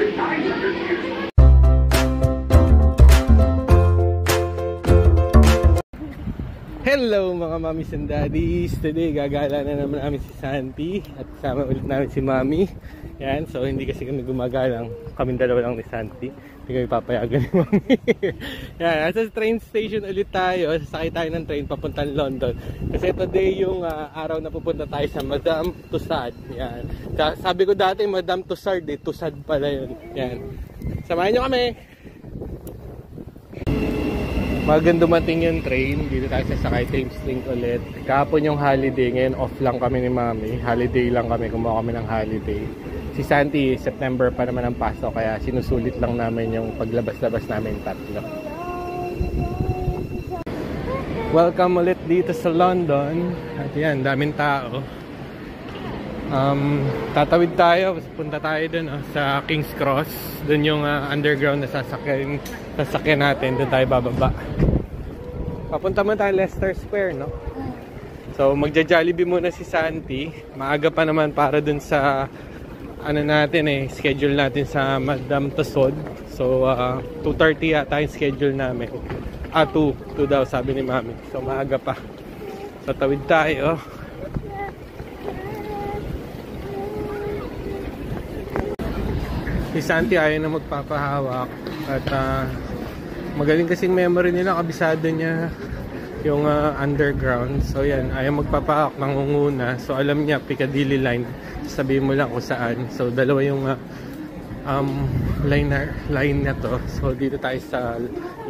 Hello mga mommies and daddies. Today gagala na naman namin si Santi at kasama ulit namin si Mami. Yan, so hindi kasi kami gumagalang, kaming dalawa lang ni Santi. Hindi kami papayagan ni Mami. Yan, nasa train station ulit tayo. Sasakay tayo ng train papuntang London. Kasi today yung araw na pupunta tayo sa Madame Tussauds. Yan. Sabi ko dati Madame Tussauds, Tussauds pala yun. Yan. Samahan nyo kami. Maganda dumating yung train, dito tayo sasakay Thames Link ulit. Kahapon yung holiday, ngayon off lang kami ni Mami. Holiday lang kami, kumuha kami ng holiday. Si Santi, September pa naman ang pasok, kaya sinusulit lang namin yung paglabas-labas namin tatlo. Welcome ulit dito sa London. At yan, daming tao. Tatawid tayo, punta tayo dun sa King's Cross. Dun yung underground na sasakyan natin, dun tayo bababa. Papunta mo tayo Leicester Square, no? So magja-Jollibee muna si Santi. Maaga pa naman para dun sa ano natin schedule natin sa Madame Tussauds. So 2:30 yata yung schedule namin. 2 daw sabi ni Mami. So maaga pa. So tawid tayo. Si Santi ayaw na magpapahawak at magaling kasing memory nila, kabisado niya yung underground. So yan, ayaw magpapahawak, nangunguna. So alam niya Piccadilly line, sabihin mo lang kung saan. So dalawa yung line na to. So dito tayo sa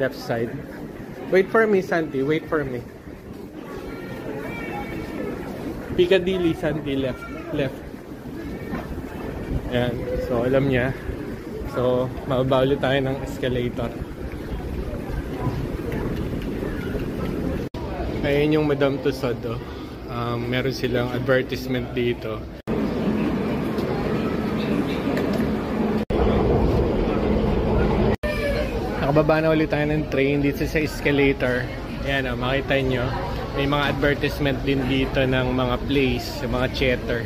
left side. Wait for me Santi, wait for me. Piccadilly, Santi, left. Yan, so alam niya. So mababa ulit tayo ng escalator. Ayun yung Madame Tussauds. Meron silang advertisement dito. Nakababa na ulit tayo ng train dito sa escalator. Ayan makita nyo. May mga advertisement din dito ng mga plays, mga theater.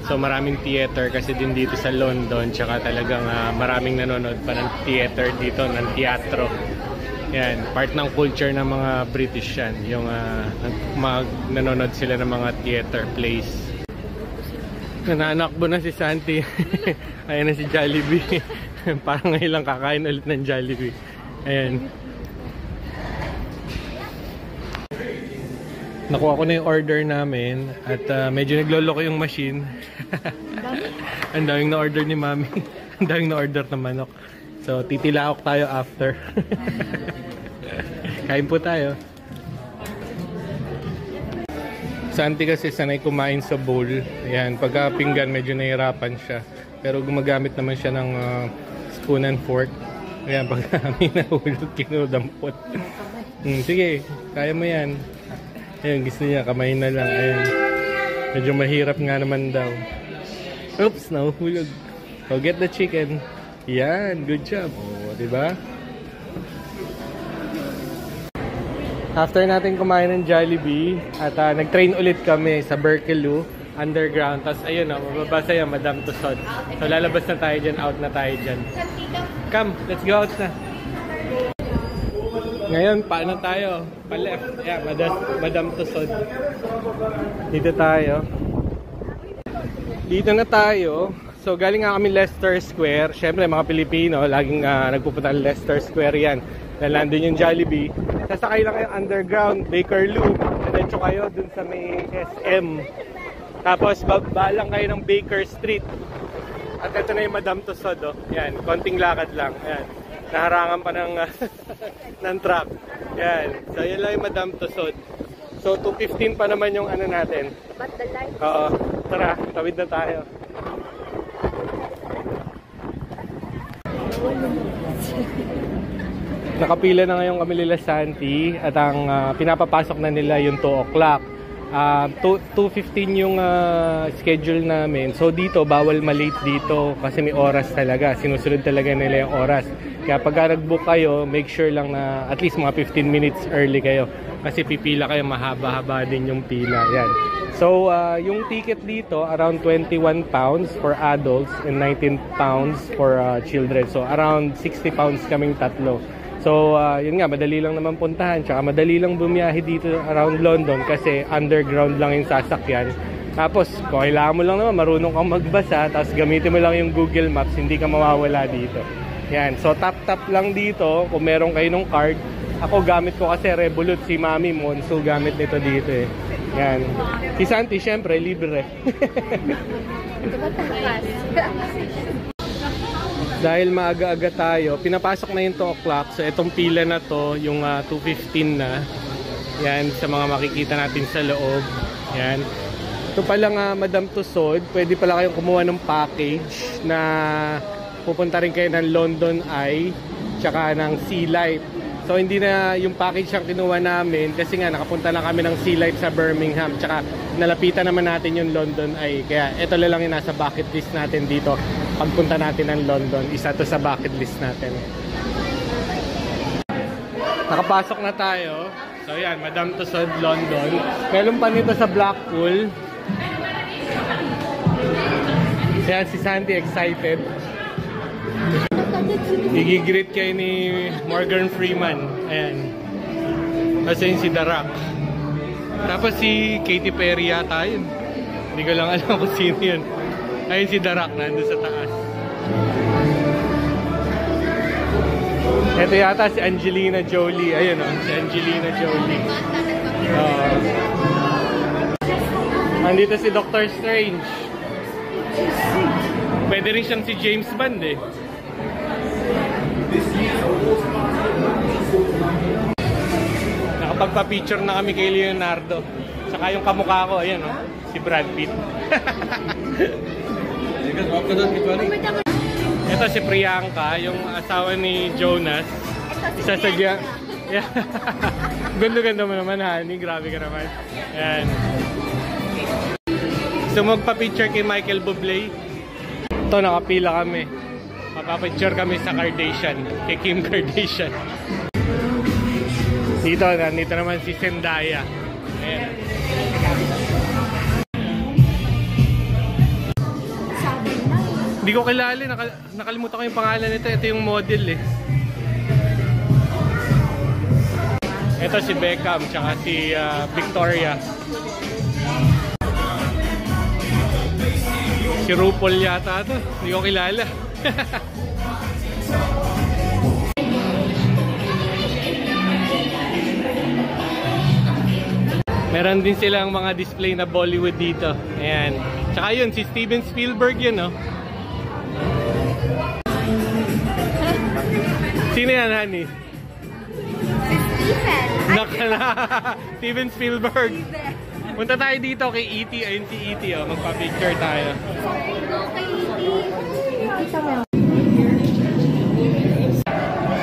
So maraming theater kasi din dito sa London, tsaka talagang maraming nanonood pa ng theater dito, ng teatro. Yan, part ng culture ng mga British yan, yung nanonood sila ng mga theater plays. Nananakbo na si Santi. Ayan na si Jollibee. Parang ngayon lang kakain ulit ng Jollibee. Ayan. Nakuha ko na yung order namin at medyo nagloloko yung machine. Ang daming na-order ni Mami. Ang daming na-order na manok. So, titilaok tayo after. Kain po tayo. Santi kasi sanay kumain sa bowl. Ayan, pagka pinggan medyo nahihirapan siya. Pero gumagamit naman siya ng spoon and fork. Ayan, pagka may nahulog, kinudampot. Sige, kaya mo yan. Ayan, gusto niya, kamay na lang. Ayan. Medyo mahirap nga naman daw. Oops, nahuhulog. So, get the chicken. Yan, good job. O, diba? After natin kumain ng Jollibee, at nag-train ulit kami sa Berkeley underground. Tapos, ayun o, mababasa yan, Madame Tussauds. So, lalabas na tayo dyan, out na tayo dyan. Come, let's go out na. Ngayon, paano tayo? Pa-left. Yeah, Madame Tussauds. Dito tayo. Dito na tayo. So, galing nga kami Leicester Square. Siyempre, mga Pilipino, laging nagpupunta ng Leicester Square yan. Dahil nandun yung Jollibee. Sasakay lang kayo underground, Bakerloo. Diretso kayo dun sa may SM. Tapos, baba lang kayo ng Baker Street. At ito na yung Madame Tussauds. Oh. Yan, konting lakad lang. Yan. Naharangan pa ng, ng truck. Yan. So, yan lang yung Madame Tussauds. So, 2:15 pa naman yung ano natin. But the light. Oo. Tara, tawid na tayo. Nakapila na ngayon kami nila Santi. At ang pinapapasok na nila yung 2 o'clock. 2:15 yung schedule namin. So dito, bawal malate dito kasi may oras talaga. Sinusunod talaga nila yung oras. Kaya pag nag-book kayo, make sure lang na at least mga 15 minutes early kayo. Kasi pipila kayo, mahaba-haba din yung pila. Yan. So, yung ticket dito, around 21 pounds for adults and 19 pounds for children. So, around 60 pounds kaming tatlo. So, yun nga, madali lang naman puntahan. Tsaka madali lang bumiyahe dito around London kasi underground lang yung sasakyan. Tapos, kung kailangan mo lang naman, marunong kang magbasa, tapos gamitin mo lang yung Google Maps, hindi ka mawawala dito. Yan. So, tap-tap lang dito kung meron kayo ng card. Ako, gamit ko kasi Revolut. Si Mami Monso, gamit nito dito eh. Yan. Si Santi, syempre, libre. Dahil maaga-aga tayo, pinapasok na yung 2 o'clock. So, itong pila na to, yung 2:15 na. Yan, sa mga makikita natin sa loob. Yan. Ito palang Madam Tussod, pwede pala kayong kumuha ng package na pupunta rin kayo ng London Eye tsaka ng Sea Life. So hindi na yung package ang kinuha namin kasi nga nakapunta na kami ng Sea Life sa Birmingham tsaka nalapitan naman natin yung London Eye. Kaya ito lang yung nasa bucket list natin dito pagpunta natin ng London. Isa to sa bucket list natin. Nakapasok na tayo. So yan, Madam Tussod, London. Meron pa nito sa Blackpool. Yan, si Sandy excited. Igigreet kayo ni Morgan Freeman. Ayan. Kasi yun si The Rock. Tapos si Katy Perry yata yun. Hindi ko lang alam kung sino yun. Ayun si The Rock nandun sa taas. Ito yata si Angelina Jolie. Ayun o, si Angelina Jolie. Nandito si Doctor Strange. Pwede rin siyang si James Bond eh. Nakapagpa-picture na kami kay Leonardo. Saka yung kamukha ko, ayan o, si Brad Pitt. Ito si Priyanka, yung asawa ni Jonas. Isa sa yeah. Ganda-ganda mo naman, honey. Grabe ka naman. Ayan. So magpa-picture kay Michael Bublé. Ito, nakapila kami. Mapapicture kami sa Kardashian, kay Kim Kardashian. Dito, nandito naman si Zendaya. Ayan. Hindi ko kilala, nakalimutan ko yung pangalan nito. Ito yung model eh. Ito si Beckham, tsaka si Victoria. Si RuPaul yata ito. Hindi ko kilala. Meron din silang mga display na Bollywood dito. Ayan. Tsaka yun, si Steven Spielberg yun, no? Sino yan, honey? Si Steven. Steven Spielberg. Punta tayo dito kay E.T. Ayun si E.T. Oh. Magpa-picture tayo.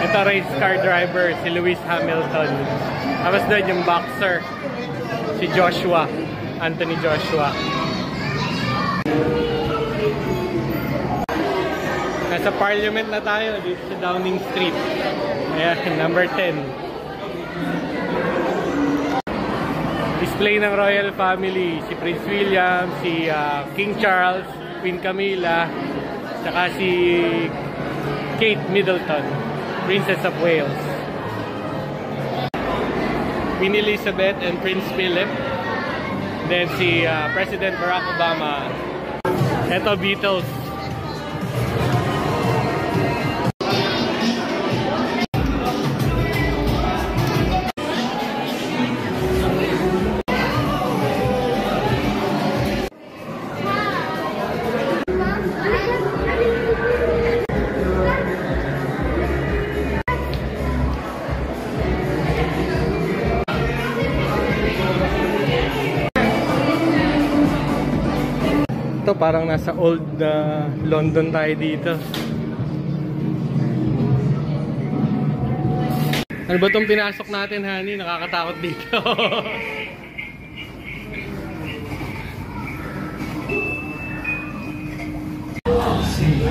Ito race car driver, si Lewis Hamilton. Tapos doon yung boxer, si Joshua, Anthony Joshua. Nasa Parliament na tayo, dito sa Downing Street. Ayan, number 10. Display ng royal family, si Prince William, si King Charles, Queen Camilla, saka si Kate Middleton, Princess of Wales. Queen Elizabeth and Prince Philip. Then si President Barack Obama. Ito, Beatles. Parang nasa old London tayo dito. Ano ba itong pinasok natin, honey? Nakakatakot dito.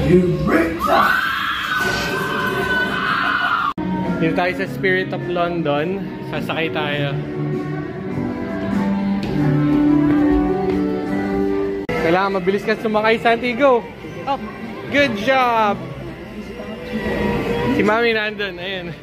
Dito tayo sa Spirit of London. Sasakay tayo. Kailangan mabilis ka sumakay, Santiago. Oh, good job! Si Mami nandun. Ayun.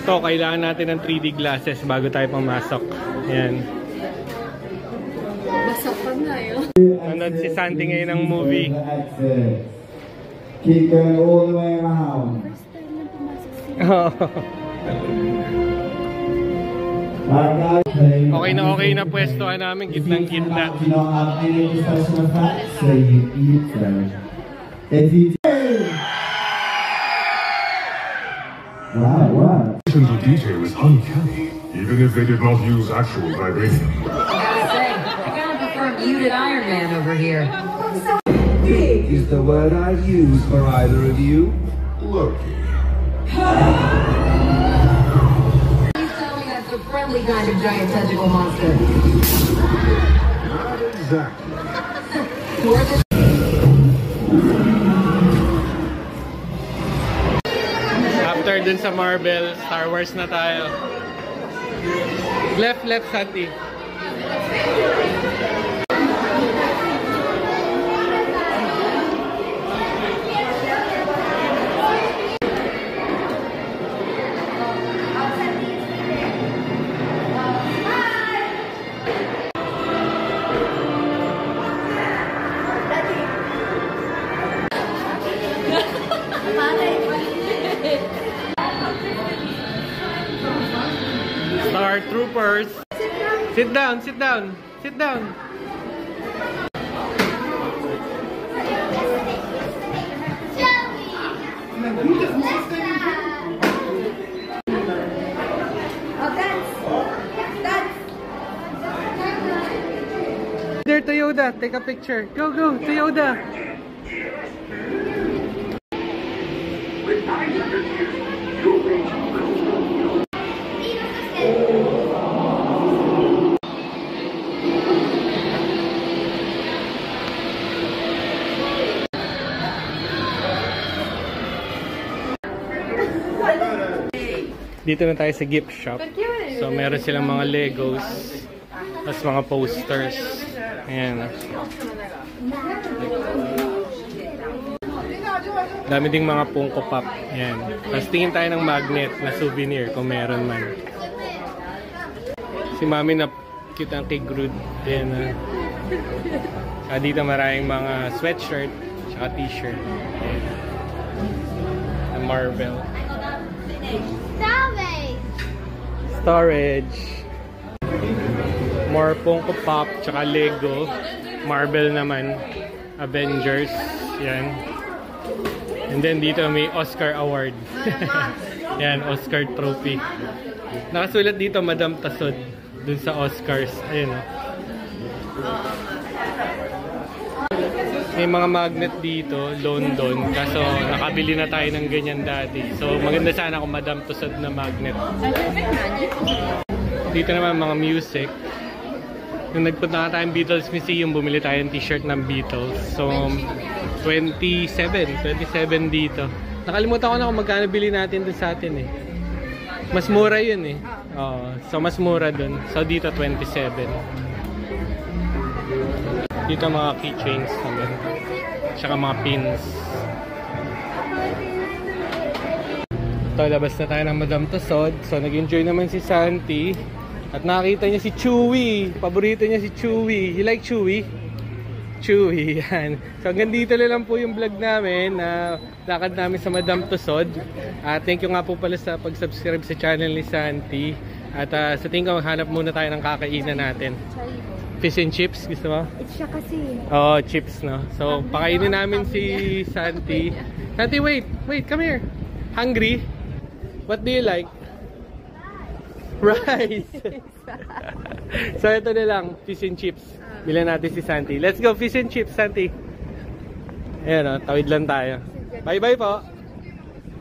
So, kailangan natin ng 3D glasses bago tayo pumasok. Ayan. Basok pa nga yun. Nandun si Santi ngayon ng movie. Keep going all the way around. First time na pumasok siya. Okay na pwestohan namin, gitnang-gitna. Do not have any of the special effects, so you eat them. If you do... Wow. The detail is uncanny, even if they did not use actual vibranium. I gotta prefer muted Iron Man over here. Big is the word I use for either of you. Loki. Please tell me that's a friendly kind of giant tentacle monster. Not exactly. After dun sa Marvel, Star Wars na tayo. Left, Santi. Star Troopers. Sit down. There, Toyota, take a picture. Go, Toyota. Dito na tayo sa gift shop. So, meron silang mga Legos. Tapos mga posters. Ayan. Dami ding mga Funko Pop. Ayan. Tapos tingin tayo ng magnet na souvenir kung meron man. Si Mami na cute ang kay Groot. Ayan. Dito maraming mga sweatshirt tsaka t-shirt. Ayan. Na Marvel. Storage. More Funko Pop tsaka Lego. Marvel naman. Avengers. Yan. And then dito may Oscar Award. Yan, Oscar Trophy. Nakasulat dito Madam Tasod dun sa Oscars. Ayun. May mga magnet dito, London. Kaso nakabili na tayo ng ganyan dati. So maganda sana kung Madam Tussauds na magnet. Dito naman mga music. Nung nagpunta nga tayong Beatles Museum, bumili tayo ng t-shirt ng Beatles. So 27 dito. Nakalimutan ko na kung magkano bili natin dun sa atin eh. Mas mura yun eh. So mas mura dun. So dito 27. Dito mga keychains naman. Tsaka mga pins. Ito, labas na tayo ng Madame Tussauds. So, nag-enjoy naman si Santi. At nakita niya si Chewy. Paborito niya si Chewy. You like Chewy? Chewy, yan. So, hanggang dito na lang po yung vlog namin na lakad namin sa Madame Tussauds. Thank you nga po pala sa pag-subscribe sa channel ni Santi. At sa tingin ko, maghanap muna tayo ng kakainan natin. Fish and chips, gusto mo? It's siya kasi. Oo, chips, no? So, pakainin namin si Santi. Santi, wait, come here. Hungry? What do you like? Rice. So, ito na lang, fish and chips. Bilan natin si Santi. Let's go, fish and chips, Santi. Ayan, tawid lang tayo. Bye-bye po.